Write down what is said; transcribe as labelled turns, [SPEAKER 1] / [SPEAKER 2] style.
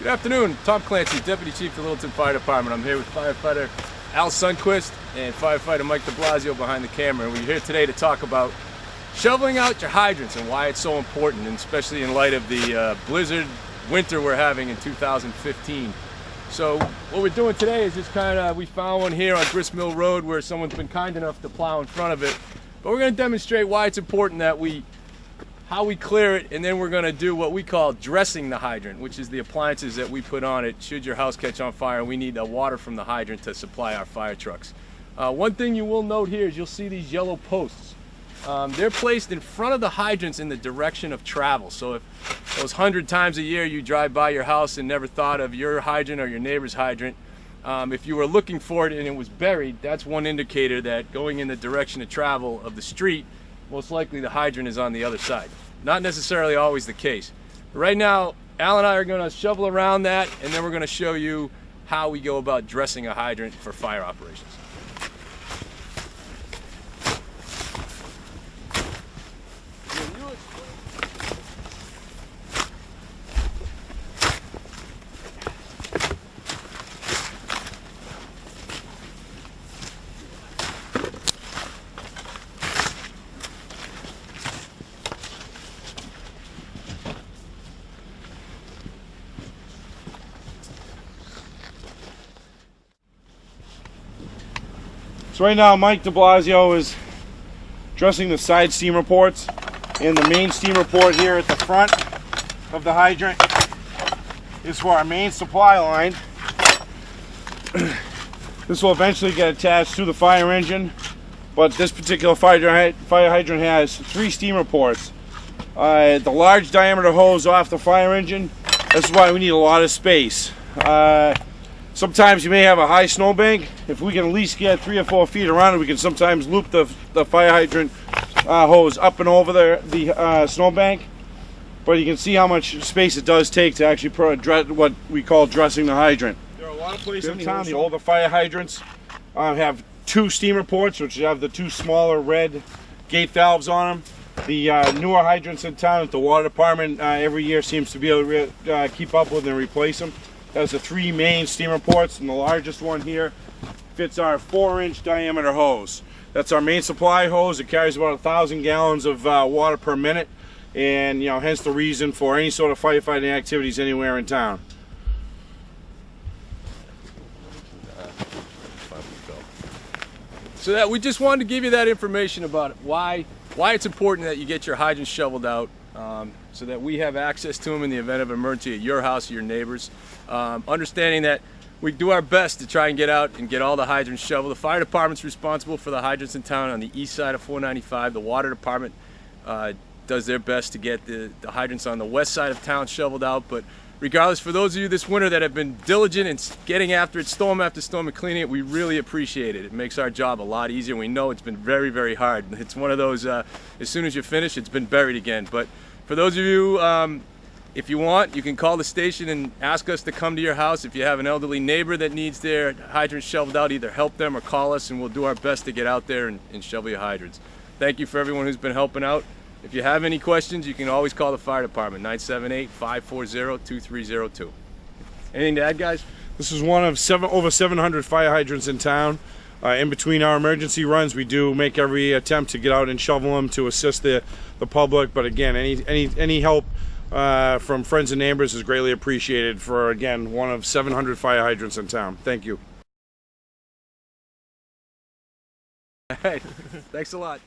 [SPEAKER 1] Good afternoon, Tom Clancy, Deputy Chief of the Littleton Fire Department. I'm here with firefighter Al Sundquist and firefighter Mike de Blasio behind the camera. And we're here today to talk about shoveling out your hydrants and why it's so important, and especially in light of the blizzard winter we're having in 2015. So what we're doing today is just we found one here on Grist Mill Road where someone's been kind enough to plow in front of it. But we're going to demonstrate why it's important that how we clear it, and then we're going to do what we call dressing the hydrant, which is the appliances that we put on it should your house catch on fire. We need the water from the hydrant to supply our fire trucks. One thing you will note here is you'll see these yellow posts. They're placed in front of the hydrants in the direction of travel. So if those 100 times a year you drive by your house and never thought of your hydrant or your neighbor's hydrant, if you were looking for it and it was buried, that's one indicator that going in the direction of travel of the street, most likely the hydrant is on the other side. Not necessarily always the case. Right now, Al and I are going to shovel around that, and then we're going to show you how we go about dressing a hydrant for fire operations.
[SPEAKER 2] So right now Mike de Blasio is dressing the side steamer ports, and the main steamer port here at the front of the hydrant is for our main supply line. This will eventually get attached to the fire engine, but this particular fire hydrant has 3 steamer ports. The large diameter hose off the fire engine, this is why we need a lot of space. Sometimes you may have a high snowbank. If we can at least get 3 or 4 feet around it, we can sometimes loop the fire hydrant hose up and over the snowbank. But you can see how much space it does take to actually put what we call dressing the hydrant. There are a lot of places in town, the older fire hydrants have 2 steamer ports, which have the 2 smaller red gate valves on them. The newer hydrants in town, the water department every year seems to be able to keep up with and replace them. That's the 3 main steamer ports, and the largest one here fits our 4-inch diameter hose. That's our main supply hose. It carries about 1,000 gallons of water per minute, and hence the reason for any sort of firefighting activities anywhere in town.
[SPEAKER 1] So that we just wanted to give you that information about it, why it's important that you get your hydrants shoveled out, so that we have access to them in the event of emergency at your house or your neighbors. Understanding that we do our best to try and get out and get all the hydrants shoveled. The fire department's responsible for the hydrants in town on the east side of 495. The water department does their best to get the hydrants on the west side of town shoveled out. But regardless, for those of you this winter that have been diligent in getting after it storm after storm and cleaning it, we really appreciate it. It makes our job a lot easier. We know it's been very, very hard. It's one of those, as soon as you finish, it's been buried again. But for those of you, if you want, you can call the station and ask us to come to your house. If you have an elderly neighbor that needs their hydrants shoveled out, either help them or call us, and we'll do our best to get out there and shovel your hydrants. Thank you for everyone who's been helping out. If you have any questions, you can always call the fire department, 978-540-2302. Anything to add, guys?
[SPEAKER 2] This is one of over 700 fire hydrants in town. In between our emergency runs, we do make every attempt to get out and shovel them to assist the public. But again, any help from friends and neighbors is greatly appreciated for, again, one of 700 fire hydrants in town. Thank you.
[SPEAKER 1] All right. Thanks a lot.